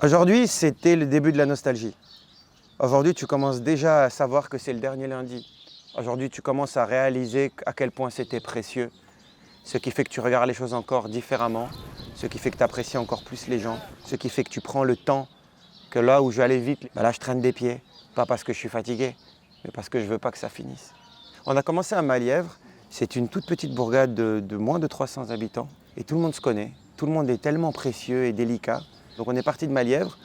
Aujourd'hui, c'était le début de la nostalgie. Aujourd'hui, tu commences déjà à savoir que c'est le dernier lundi. Aujourd'hui, tu commences à réaliser à quel point c'était précieux. Ce qui fait que tu regardes les choses encore différemment. Ce qui fait que tu apprécies encore plus les gens. Ce qui fait que tu prends le temps. Que là où je vais aller vite, là je traîne des pieds. Pas parce que je suis fatigué, mais parce que je ne veux pas que ça finisse. On a commencé à Malièvre. C'est une toute petite bourgade de moins de 300 habitants. Et tout le monde se connaît. Tout le monde est tellement précieux et délicat. Donc on est parti de Malièvre.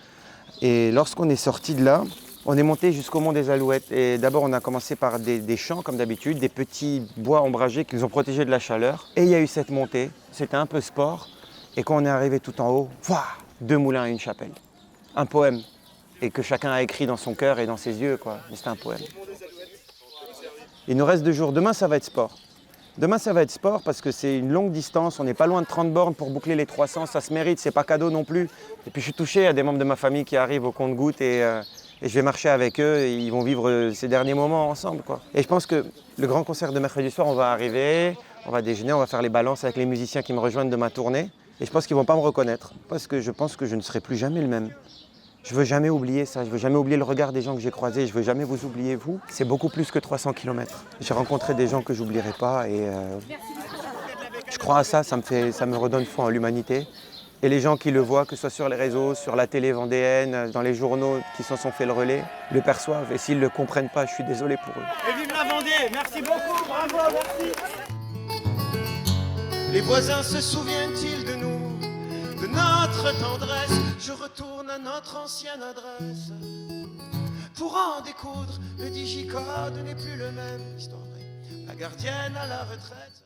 Et lorsqu'on est sorti de là, on est monté jusqu'au mont des Alouettes. Et d'abord, on a commencé par des champs, comme d'habitude, des petits bois ombragés qui nous ont protégés de la chaleur. Et il y a eu cette montée. C'était un peu sport. Et quand on est arrivé tout en haut, deux moulins et une chapelle. Un poème. Et que chacun a écrit dans son cœur et dans ses yeux, quoi. Mais c'était un poème. Il nous reste 2 jours. Demain, ça va être sport. Demain, ça va être sport parce que c'est une longue distance. On n'est pas loin de 30 bornes pour boucler les 300. Ça se mérite, c'est pas cadeau non plus. Et puis, je suis touché à des membres de ma famille qui arrivent au compte-gouttes et je vais marcher avec eux. Et ils vont vivre ces derniers moments ensemble, quoi. Et je pense que le grand concert de mercredi soir, on va arriver, on va déjeuner, on va faire les balances avec les musiciens qui me rejoignent de ma tournée. Et je pense qu'ils ne vont pas me reconnaître parce que je pense que je ne serai plus jamais le même. Je ne veux jamais oublier ça, je ne veux jamais oublier le regard des gens que j'ai croisés, je ne veux jamais vous oublier vous. C'est beaucoup plus que 300 km. J'ai rencontré des gens que je n'oublierai pas et je crois à ça, ça me redonne foi en l'humanité. Et les gens qui le voient, que ce soit sur les réseaux, sur la télé vendéenne, dans les journaux qui s'en sont fait le relais, le perçoivent. Et s'ils ne le comprennent pas, je suis désolé pour eux. Et vive la Vendée! Merci beaucoup, bravo, merci! Les voisins se souviennent-ils de nous, de notre tendresse? Je retourne à notre ancienne adresse pour en découdre. Le digicode n'est plus le même. Histoire vraie, la gardienne à la retraite.